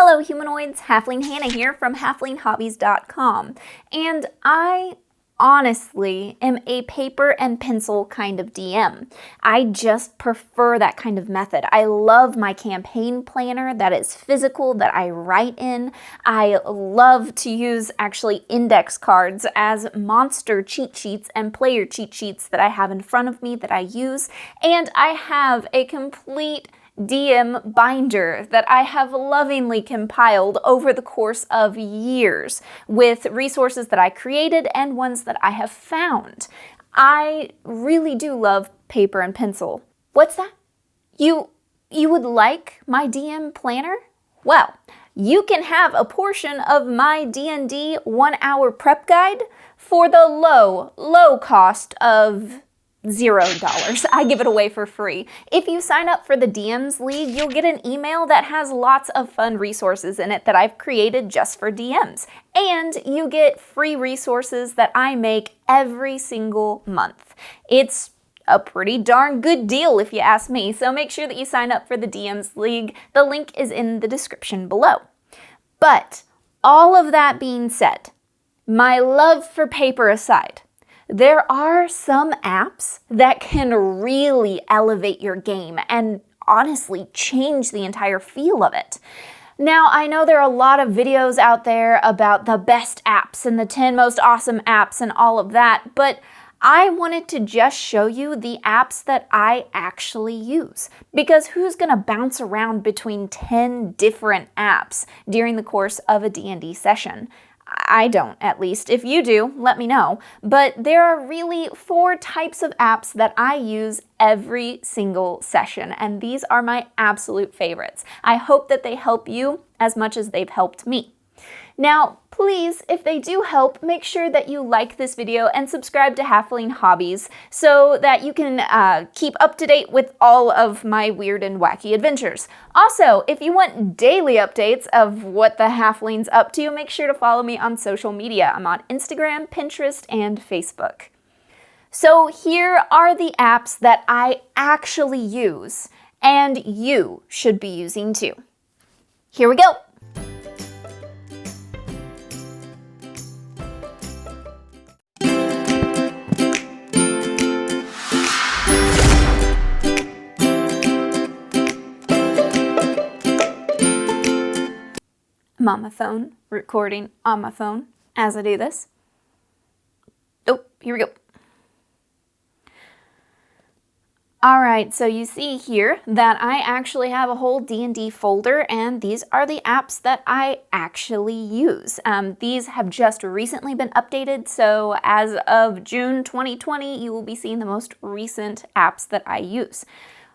Hello humanoids, Halfling Hannah here from halflinghobbies.com, and I honestly am a paper and pencil kind of DM. I just prefer that kind of method. I love my campaign planner that is physical, that I write in. I love to use actually index cards as monster cheat sheets and player cheat sheets that I have in front of me that I use, and I have a complete DM binder that I have lovingly compiled over the course of years with resources that I created and ones that I have found. I really do love paper and pencil. What's that? You would like my DM planner? Well, you can have a portion of my D&D 1-hour prep guide for the low cost of $0. I give it away for free. If you sign up for the DMs League, you'll get an email that has lots of fun resources in it that I've created just for DMs. And you get free resources that I make every single month. It's a pretty darn good deal if you ask me, so make sure that you sign up for the DMs League. The link is in the description below. But all of that being said, my love for paper aside, there are some apps that can really elevate your game and honestly change the entire feel of it. Now, I know there are a lot of videos out there about the best apps and the 10 most awesome apps and all of that, but I wanted to just show you the apps that I actually use, because who's gonna bounce around between 10 different apps during the course of a D&D session? I don't, at least. If you do, let me know. But there are really 4 types of apps that I use every single session, and these are my absolute favorites. I hope that they help you as much as they've helped me. Now, please, if they do help, make sure that you like this video and subscribe to Halfling Hobbies so that you can keep up to date with all of my weird and wacky adventures. Also, if you want daily updates of what the Halfling's up to, make sure to follow me on social media. I'm on Instagram, Pinterest, and Facebook. So here are the apps that I actually use, and you should be using too. Here we go. I'm on my phone, recording on my phone as I do this. Oh, here we go. All right, so you see here that I actually have a whole D&D folder, and these are the apps that I actually use. These have just recently been updated, so as of June 2020, you will be seeing the most recent apps that I use.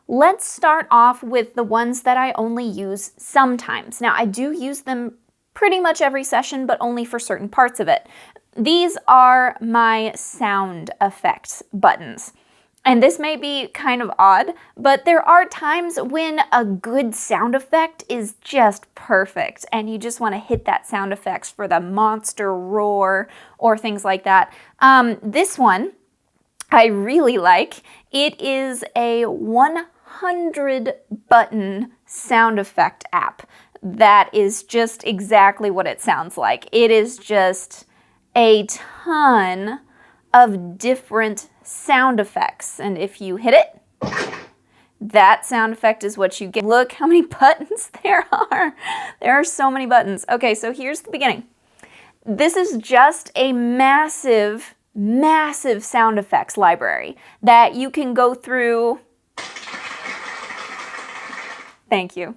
Let's start off with the ones that I only use sometimes. Now, I do use them pretty much every session, but only for certain parts of it. These are my sound effects buttons. And this may be kind of odd, but there are times when a good sound effect is just perfect, and you just want to hit that sound effects for the monster roar or things like that. This one I really like. It is a 100 button sound effect app that is just exactly what it sounds like. It is just a ton of different sound effects, and if you hit it, that sound effect is what you get. Look how many buttons there are. There are so many buttons. Okay, so here's the beginning. This is just a massive sound effects library that you can go through. Thank you.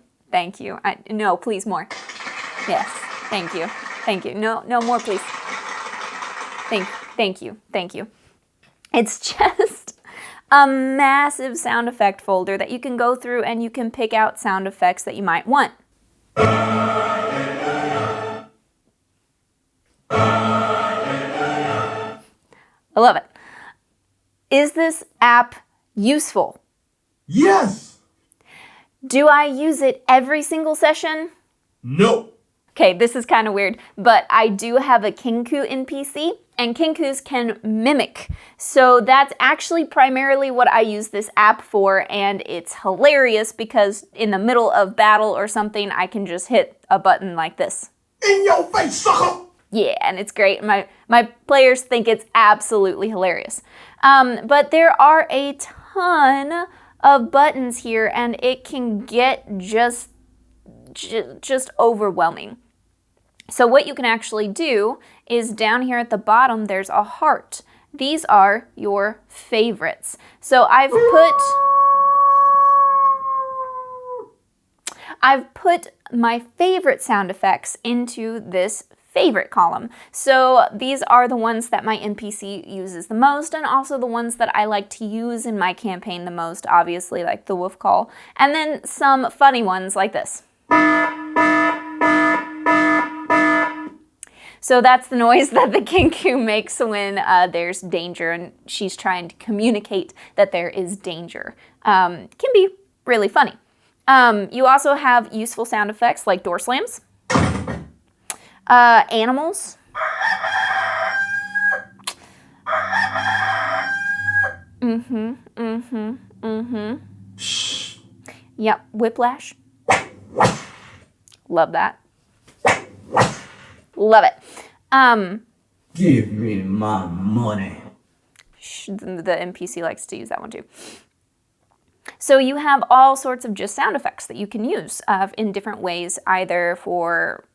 No, please, more. Yes, thank you. No more, please. Thank you. It's just a massive sound effect folder that you can go through, and you can pick out sound effects that you might want. I love it. Is this app useful? Yes! Do I use it every single session? No. Okay, this is kind of weird, but I do have a Kinku NPC, and Kinkus can mimic. So that's actually primarily what I use this app for, and it's hilarious because in the middle of battle or something, I can just hit a button like this. In your face, sucker! Yeah, and it's great. My players think it's absolutely hilarious. But there are a ton of buttons here, and it can get just overwhelming. So what you can actually do is down here at the bottom, there's a heart. These are your favorites. So I've put my favorite sound effects into this favorite column. So these are the ones that my NPC uses the most, and also the ones that I like to use in my campaign the most, obviously, like the wolf call. And then some funny ones like this. So that's the noise that the Kinku makes when there's danger and she's trying to communicate that there is danger. Can be really funny. You also have useful sound effects like door slams, animals, Yep, whiplash. Love that. Love it. Give me my money. The NPC likes to use that one too. So you have all sorts of just sound effects that you can use in different ways, either for,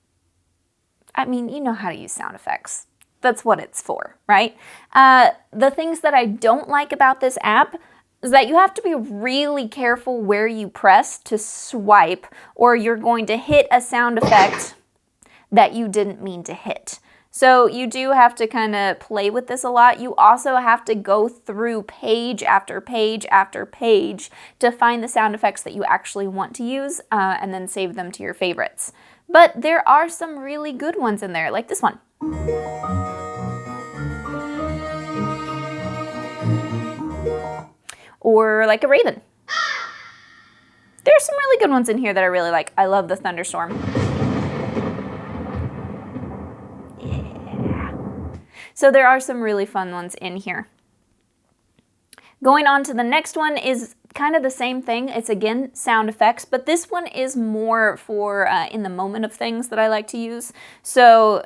I mean, you know how to use sound effects. That's what it's for, right? The things that I don't like about this app is that you have to be really careful where you press to swipe, or you're going to hit a sound effect that you didn't mean to hit. So you do have to kind of play with this a lot. You also have to go through page after page after page to find the sound effects that you actually want to use and then save them to your favorites. But there are some really good ones in there, like this one. Or like a raven. There's some really good ones in here that I really like. I love the thunderstorm. So there are some really fun ones in here. Going on to the next one is kind of the same thing. It's again sound effects, but this one is more for in the moment of things that I like to use. So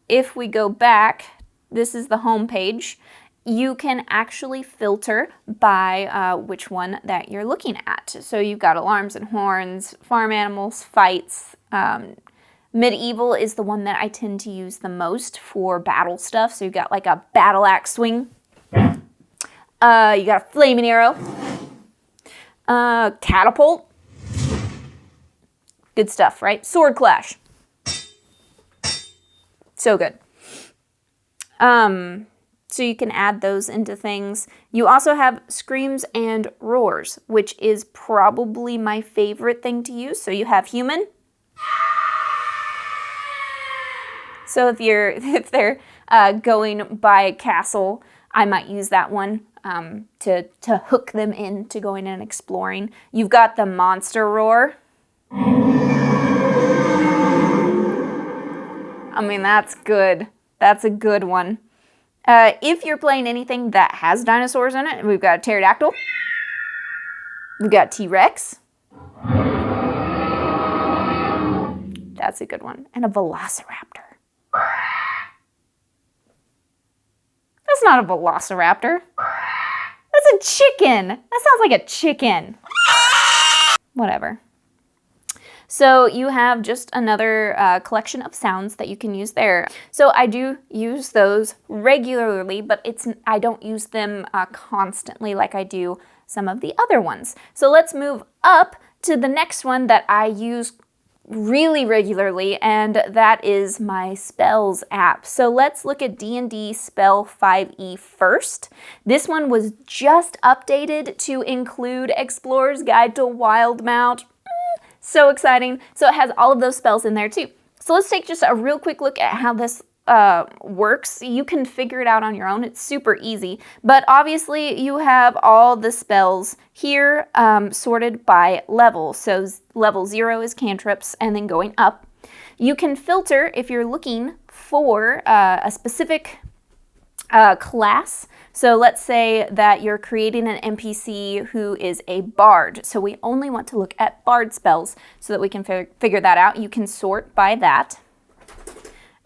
if we go back, this is the home page. You can actually filter by which one that you're looking at. So you've got alarms and horns, farm animals, fights. Medieval is the one that I tend to use the most for battle stuff. So you've got like a battle axe swing. You got a flaming arrow. Catapult. Good stuff, right? Sword clash. So good. So you can add those into things. You also have screams and roars, which is probably my favorite thing to use. So you have human. So if they're going by a castle, I might use that one to hook them into going and exploring. You've got the monster roar. I mean, that's good. That's a good one. If you're playing anything that has dinosaurs in it, we've got a pterodactyl. We've got T-Rex. That's a good one. And a velociraptor. That's not a velociraptor. That's a chicken. That sounds like a chicken. Whatever. So you have just another collection of sounds that you can use there. So I do use those regularly, but I don't use them constantly like I do some of the other ones. So let's move up to the next one that I use really regularly, and that is my Spells app. So let's look at D&D Spell 5e first. This one was just updated to include Explorer's Guide to Wildmount. So exciting. So it has all of those spells in there too. So let's take just a real quick look at how this works. You can figure it out on your own. It's super easy. But obviously you have all the spells here sorted by level. So level 0 is cantrips, and then going up. You can filter if you're looking for a specific class. So let's say that you're creating an NPC who is a bard. So we only want to look at bard spells so that we can figure that out. You can sort by that.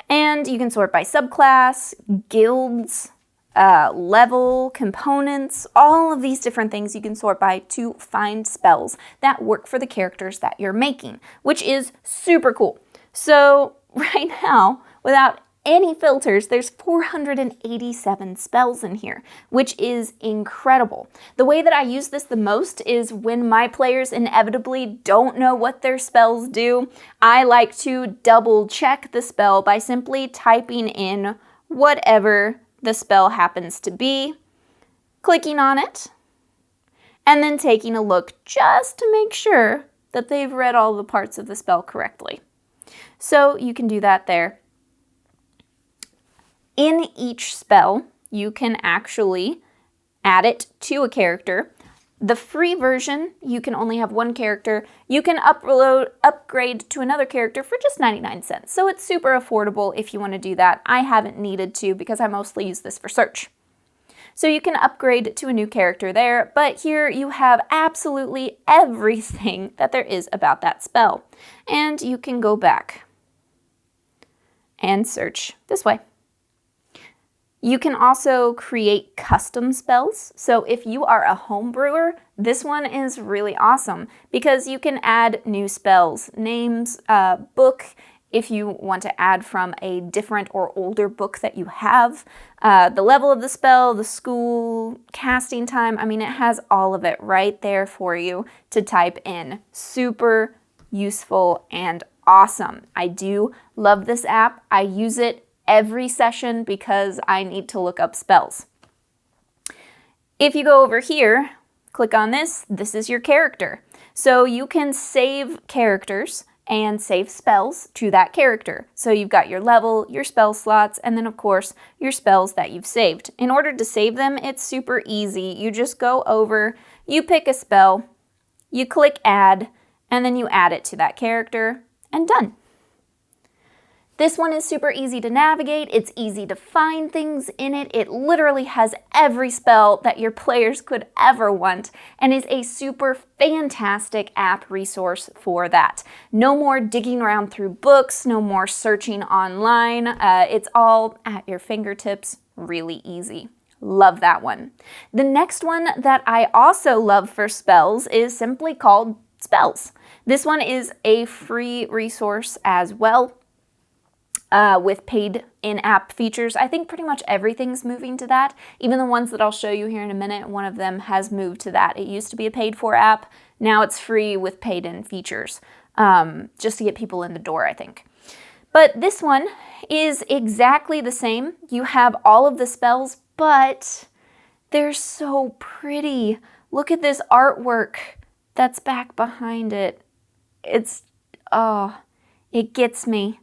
And you can sort by subclass, guilds, level, components, all of these different things you can sort by to find spells that work for the characters that you're making, which is super cool. So right now, without any filters, there's 487 spells in here, which is incredible. The way that I use this the most is when my players inevitably don't know what their spells do. I like to double check the spell by simply typing in whatever the spell happens to be, clicking on it, and then taking a look just to make sure that they've read all the parts of the spell correctly. So you can do that there. In each spell, you can actually add it to a character. The free version, you can only have one character. You can upgrade to another character for just 99 cents. So it's super affordable if you want to do that. I haven't needed to because I mostly use this for search. So you can upgrade to a new character there, but here you have absolutely everything that there is about that spell. And you can go back and search this way. You can also create custom spells. So if you are a home brewer, this one is really awesome because you can add new spells, names, book, if you want to add from a different or older book that you have, the level of the spell, the school, casting time. I mean, it has all of it right there for you to type in. Super useful and awesome. I do love this app. I use it every session because I need to look up spells. If you go over here, click on this, this is your character. So you can save characters and save spells to that character. So you've got your level, your spell slots, and then of course your spells that you've saved. In order to save them, it's super easy. You just go over, you pick a spell, you click add, and then you add it to that character, and done. This one is super easy to navigate, it's easy to find things in it, it literally has every spell that your players could ever want, and is a super fantastic app resource for that. No more digging around through books, no more searching online, it's all at your fingertips, really easy. Love that one. The next one that I also love for spells is simply called Spells. This one is a free resource as well. With paid in-app features. I think pretty much everything's moving to that. Even the ones that I'll show you here in a minute, one of them has moved to that. It used to be a paid-for app. Now it's free with paid-in features, just to get people in the door, I think. But this one is exactly the same. You have all of the spells, but they're so pretty. Look at this artwork that's back behind it. It gets me.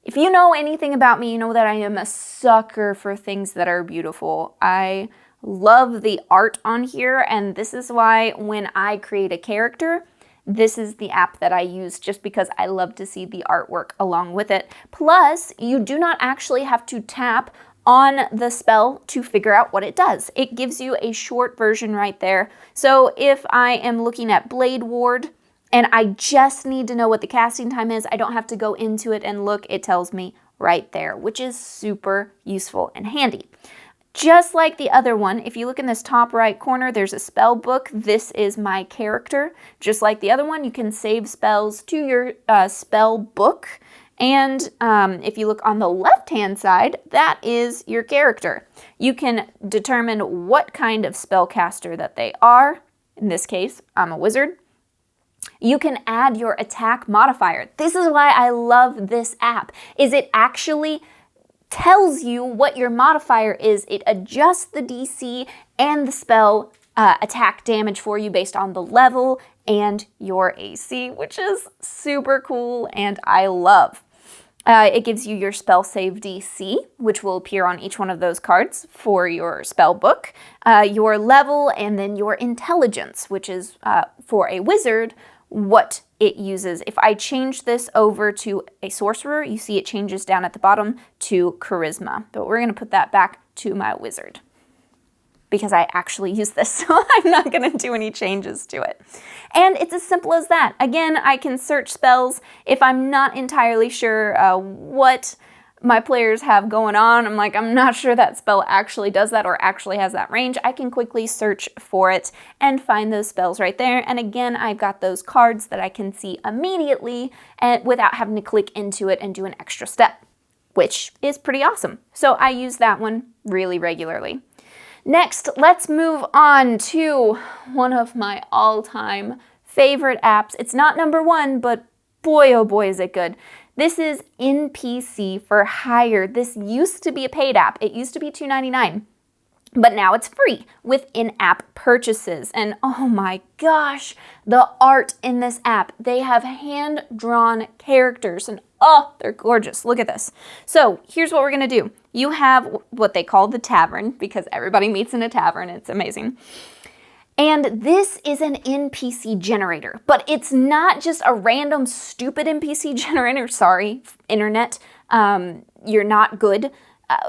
If you know anything about me, you know that I am a sucker for things that are beautiful. I love the art on here, and this is why when I create a character, this is the app that I use just because I love to see the artwork along with it. Plus, you do not actually have to tap on the spell to figure out what it does. It gives you a short version right there. So if I am looking at Blade Ward, and I just need to know what the casting time is, I don't have to go into it and look, it tells me right there, which is super useful and handy. Just like the other one, if you look in this top right corner, there's a spell book. This is my character. Just like the other one, you can save spells to your spell book. And if you look on the left-hand side, that is your character. You can determine what kind of spellcaster that they are. In this case, I'm a wizard. You can add your attack modifier. This is why I love this app, is it actually tells you what your modifier is. It adjusts the DC and the spell attack damage for you based on the level and your AC, which is super cool and I love. It gives you your spell save DC, which will appear on each one of those cards for your spell book, your level, and then your intelligence, which is for a wizard, what it uses. If I change this over to a sorcerer, you see it changes down at the bottom to charisma. But we're going to put that back to my wizard because I actually use this, so I'm not going to do any changes to it. And it's as simple as that. Again, I can search spells if I'm not entirely sure what my players have going on. I'm not sure that spell actually does that or actually has that range. I can quickly search for it and find those spells right there. And again, I've got those cards that I can see immediately and without having to click into it and do an extra step, which is pretty awesome. So I use that one really regularly. Next, let's move on to one of my all-time favorite apps. It's not number one, but boy, oh boy, is it good. This is NPC for Hire. This used to be a paid app. It used to be $2.99, but now it's free with in-app purchases. And oh my gosh, the art in this app. They have hand-drawn characters and oh, they're gorgeous. Look at this. So here's what we're gonna do. You have what they call the tavern because everybody meets in a tavern. It's amazing. And this is an NPC generator, but it's not just a random stupid NPC generator. Sorry, internet, you're not good.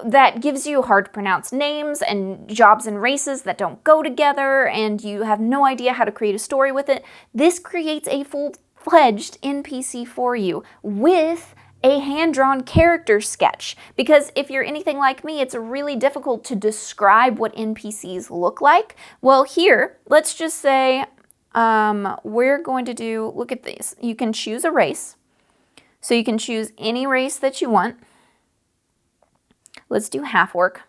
That gives you hard to pronounce names and jobs and races that don't go together, and you have no idea how to create a story with it. This creates a full-fledged NPC for you with a hand-drawn character sketch, because if you're anything like me, it's really difficult to describe what NPCs look like. Well, here, let's just say we're going to do, look at these. You can choose a race. So you can choose any race that you want. Let's do half-orc.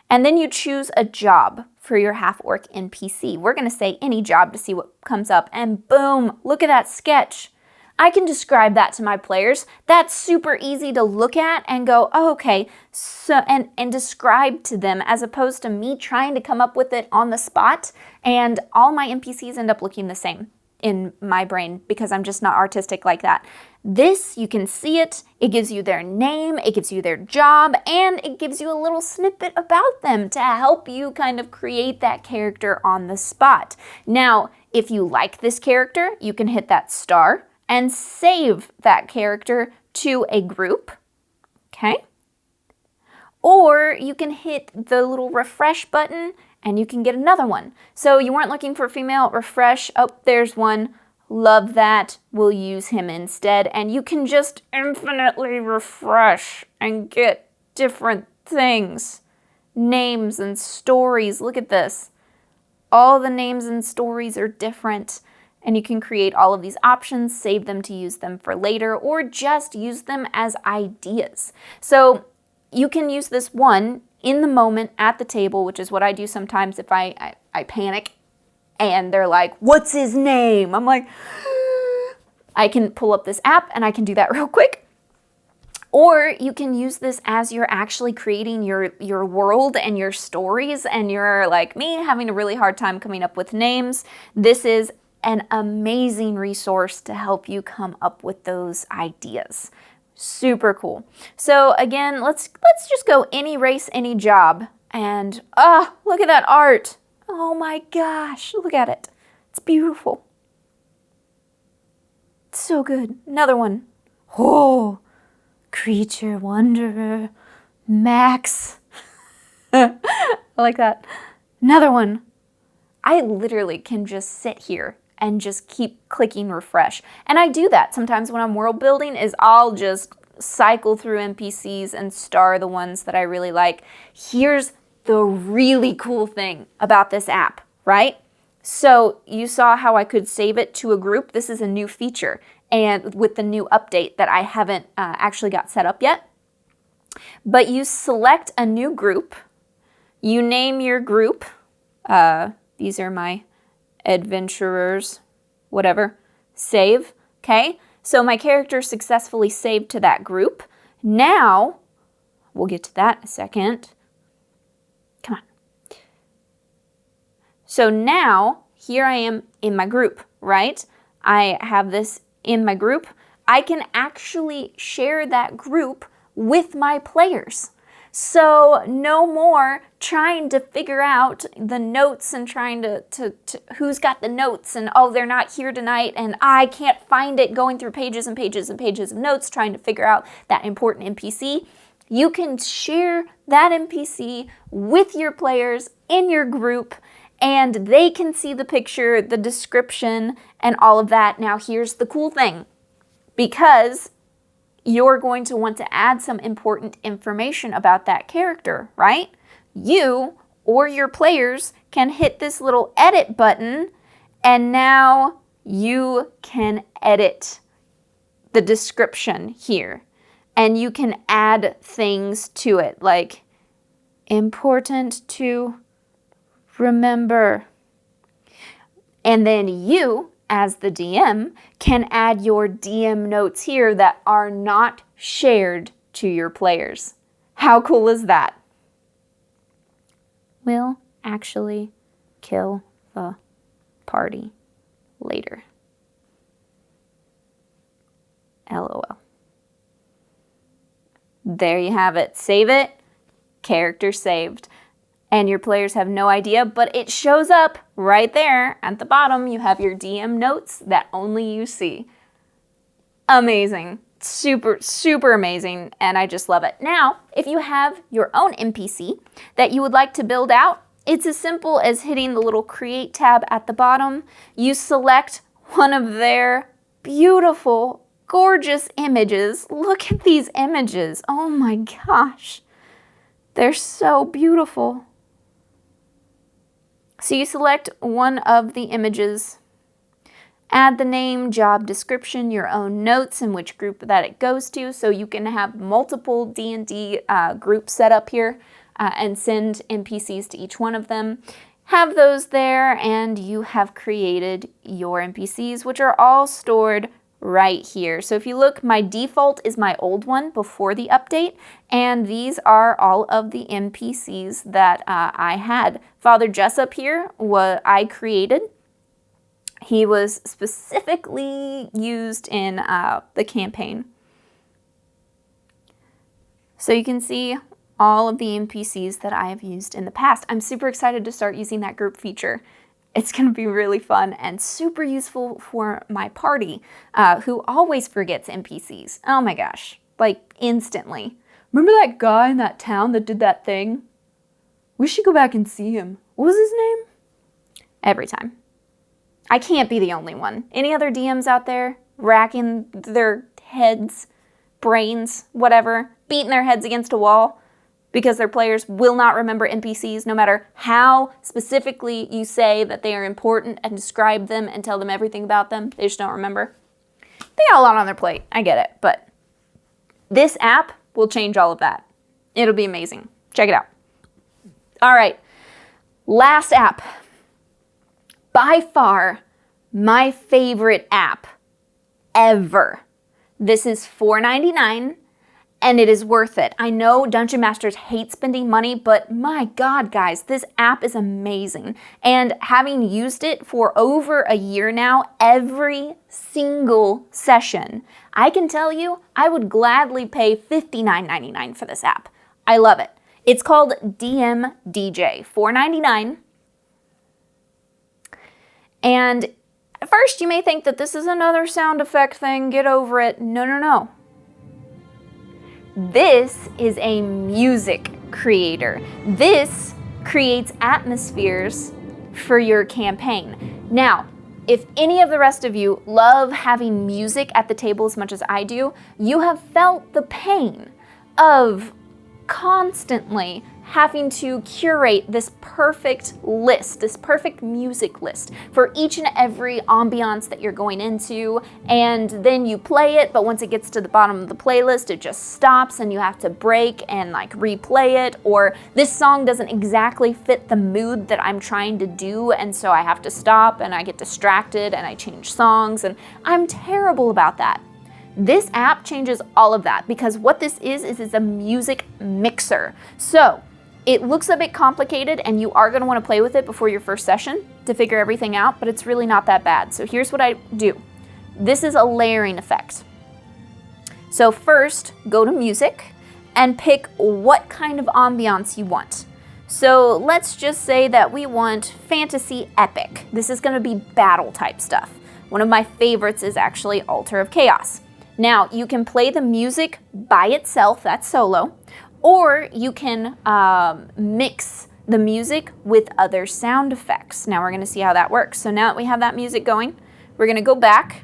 And then you choose a job for your half-orc NPC. We're going to say any job to see what comes up, and boom, look at that sketch. I can describe that to my players. That's super easy to look at and go, oh, okay, so and describe to them as opposed to me trying to come up with it on the spot. And all my NPCs end up looking the same in my brain because I'm just not artistic like that. This, you can see it. It gives you their name, it gives you their job, and it gives you a little snippet about them to help you kind of create that character on the spot. Now, if you like this character, you can hit that star and save that character to a group, okay? Or you can hit the little refresh button and you can get another one. So you weren't looking for a female, refresh, oh, there's one, love that, we'll use him instead. And you can just infinitely refresh and get different things, names and stories. Look at this. All the names and stories are different. And you can create all of these options, save them to use them for later, or just use them as ideas. So you can use this one in the moment at the table, which is what I do sometimes if I panic and they're like, what's his name? I'm like, I can pull up this app and I can do that real quick. Or you can use this as you're actually creating your world and your stories and you're like me, having a really hard time coming up with names. This is an amazing resource to help you come up with those ideas. Super cool. So again, let's just go any race, any job. And look at that art. Oh my gosh, look at it. It's beautiful. It's so good. Another one. Oh, creature, wanderer, Max. I like that. Another one. I literally can just sit here and just keep clicking refresh. And I do that sometimes when I'm world building is I'll just cycle through NPCs and star the ones that I really like. Here's the really cool thing about this app, right? So you saw how I could save it to a group. This is a new feature and with the new update that I haven't actually got set up yet. But you select a new group, you name your group, these are my adventurers, whatever, save, okay? So my character successfully saved to that group. Now, we'll get to that in a second. Come on. So now, here I am in my group, right? I have this in my group. I can actually share that group with my players. So no more trying to figure out the notes and trying to who's got the notes and oh, they're not here tonight and I can't find it, going through pages and pages and pages of notes trying to figure out that important NPC. You can share that NPC with your players in your group and they can see the picture, the description, and all of that. Now here's the cool thing. Because you're going to want to add some important information about that character, right? You or your players can hit this little edit button and now you can edit the description here. And you can add things to it like important to remember. And then you, as the DM, can add your DM notes here that are not shared to your players. How cool is that? We'll actually kill the party later. LOL. There you have it. Save it. Character saved. And your players have no idea, but it shows up right there at the bottom. You have your DM notes that only you see. Amazing. Super, super amazing, and I just love it. Now, if you have your own NPC that you would like to build out, it's as simple as hitting the little Create tab at the bottom. You select one of their beautiful, gorgeous images. Look at these images. Oh my gosh. They're so beautiful. So you select one of the images, add the name, job description, your own notes, and which group that it goes to, so you can have multiple D&D groups set up here and send NPCs to each one of them. Have those there, and you have created your NPCs, which are all stored right here. So if you look, my default is my old one before the update, and these are all of the NPCs that I had. Father Jessup here, what I created. He was specifically used in the campaign. So you can see all of the NPCs that I have used in the past. I'm super excited to start using that group feature. It's going to be really fun and super useful for my party, who always forgets NPCs. Oh my gosh, like instantly. Remember that guy in that town that did that thing? We should go back and see him. What was his name? Every time. I can't be the only one. Any other DMs out there racking their heads, brains, whatever, beating their heads against a wall because their players will not remember NPCs no matter how specifically you say that they are important and describe them and tell them everything about them. They just don't remember. They got a lot on their plate. I get it. But this app will change all of that. It'll be amazing. Check it out. All right. Last app. By far, my favorite app ever. This is $4.99, and it is worth it. I know Dungeon Masters hate spending money, but my God, guys, this app is amazing. And having used it for over a year now, every single session, I can tell you, I would gladly pay $59.99 for this app. I love it. It's called DMDJ, $4.99. And at first you may think that this is another sound effect thing, get over it. No, no, no. This is a music creator. This creates atmospheres for your campaign. Now, if any of the rest of you love having music at the table as much as I do, you have felt the pain of constantly having to curate this perfect list, this perfect music list for each and every ambiance that you're going into, and then you play it, but once it gets to the bottom of the playlist, it just stops and you have to break and like replay it, or this song doesn't exactly fit the mood that I'm trying to do, and so I have to stop and I get distracted and I change songs, and I'm terrible about that. This app changes all of that, because what this is it's a music mixer. So it looks a bit complicated and you are going to want to play with it before your first session to figure everything out, but it's really not that bad. So here's what I do. This is a layering effect. So first, go to music and pick what kind of ambiance you want. So let's just say that we want fantasy epic. This is going to be battle type stuff. One of my favorites is actually Altar of Chaos. Now, you can play the music by itself, that's solo, or you can mix the music with other sound effects. Now we're going to see how that works. So now that we have that music going, we're going to go back,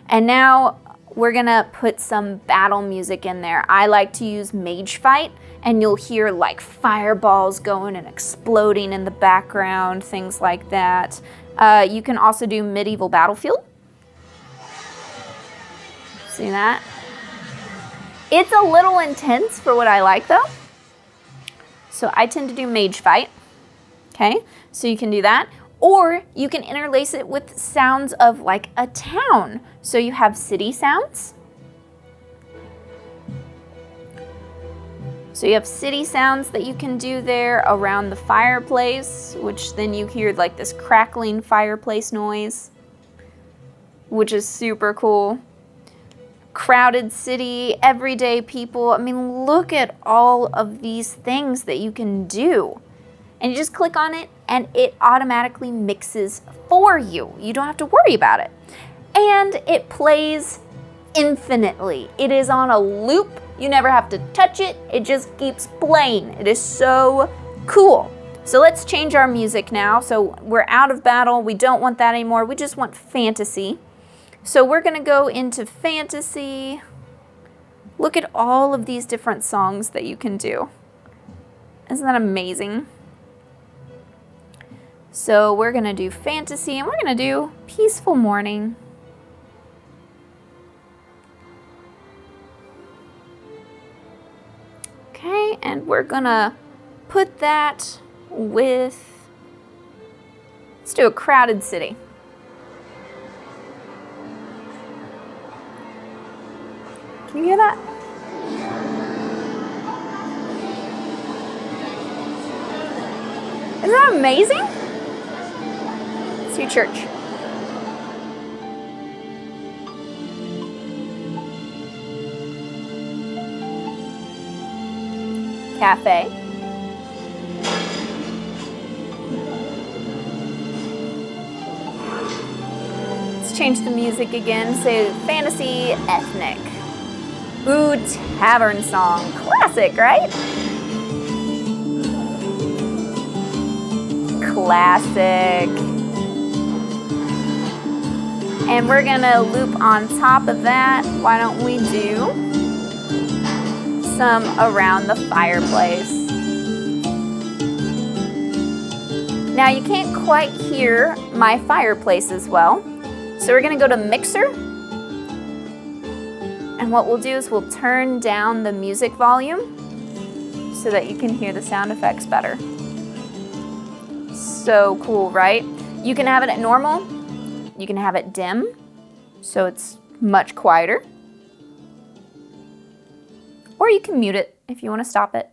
and now we're going to put some battle music in there. I like to use Mage Fight, and you'll hear like fireballs going and exploding in the background, things like that. You can also do Medieval Battlefield. See that? It's a little intense for what I like though. So I tend to do Mage Fight. Okay, so you can do that. Or you can interlace it with sounds of like a town. So you have city sounds. So you have city sounds that you can do there around the fireplace, which then you hear like this crackling fireplace noise, which is super cool. Crowded city, everyday people. I mean, look at all of these things that you can do. And you just click on it and it automatically mixes for you. You don't have to worry about it. And it plays infinitely. It is on a loop. You never have to touch it. It just keeps playing. It is so cool. So let's change our music now. So we're out of battle. We don't want that anymore. We just want fantasy. So we're going to go into fantasy. Look at all of these different songs that you can do. Isn't that amazing? So we're going to do fantasy and we're going to do Peaceful Morning. Okay, and we're going to put that with, let's do a crowded city. Can you hear that? Isn't that amazing? Let's do church. Cafe. Let's change the music again. Say fantasy ethnic. Ooh, tavern song. Classic, right? Classic. And we're gonna loop on top of that. Why don't we do some around the fireplace? Now you can't quite hear my fireplace as well. So we're gonna go to Mixer. And what we'll do is we'll turn down the music volume so that you can hear the sound effects better. So cool, right? You can have it at normal. You can have it dim, so it's much quieter. Or you can mute it if you want to stop it.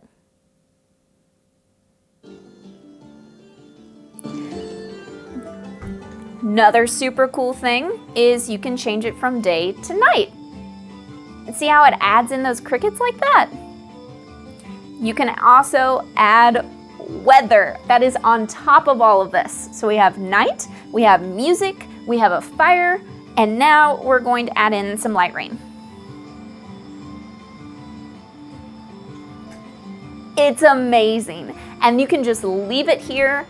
Another super cool thing is you can change it from day to night. And see how it adds in those crickets like that? You can also add weather that is on top of all of this. So we have night, we have music, we have a fire, and now we're going to add in some light rain. It's amazing. And you can just leave it here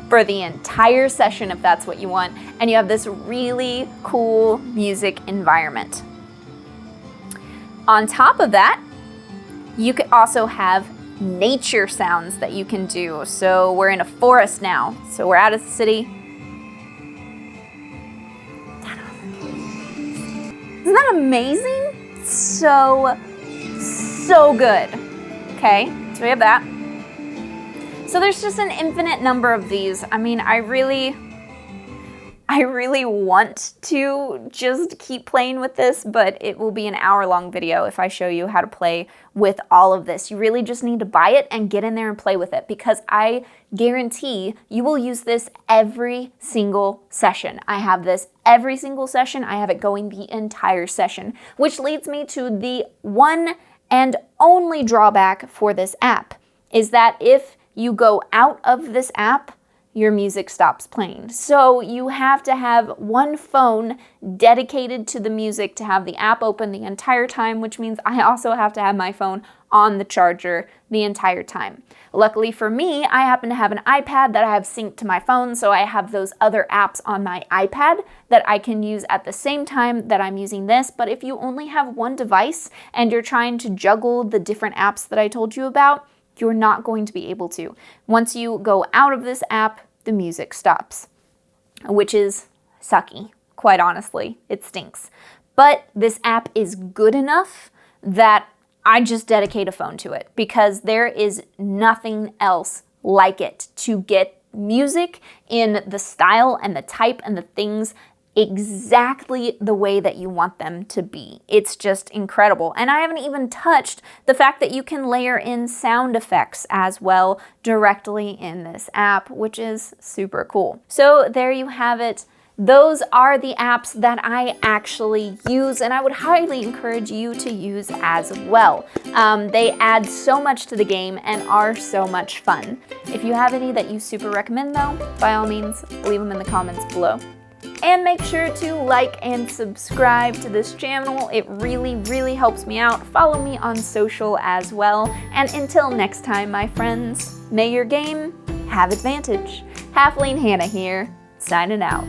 for the entire session if that's what you want. And you have this really cool music environment. On top of that, you could also have nature sounds that you can do. So we're in a forest now. So we're out of the city. Isn't that amazing? So good. Okay, so we have that. So there's just an infinite number of these. I mean, I I really want to just keep playing with this, but it will be an hour-long video if I show you how to play with all of this. You really just need to buy it and get in there and play with it, because I guarantee you will use this every single session. I have this every single session. I have it going the entire session, which leads me to the one and only drawback for this app, is that if you go out of this app, your music stops playing. So you have to have one phone dedicated to the music to have the app open the entire time, which means I also have to have my phone on the charger the entire time. Luckily for me, I happen to have an iPad that I have synced to my phone, so I have those other apps on my iPad that I can use at the same time that I'm using this. But if you only have one device and you're trying to juggle the different apps that I told you about, you're not going to be able to. Once you go out of this app, the music stops, which is sucky, quite honestly. It stinks. But this app is good enough that I just dedicate a phone to it, because there is nothing else like it to get music in the style and the type and the things exactly the way that you want them to be. It's just incredible. And I haven't even touched the fact that you can layer in sound effects as well directly in this app, which is super cool. So there you have it. Those are the apps that I actually use, and I would highly encourage you to use as well. They add so much to the game and are so much fun. If you have any that you super recommend though, by all means, leave them in the comments below. And make sure to like and subscribe to this channel. It really, really helps me out. Follow me on social as well. And until next time, my friends, may your game have advantage. Halfling Hannah here, signing out.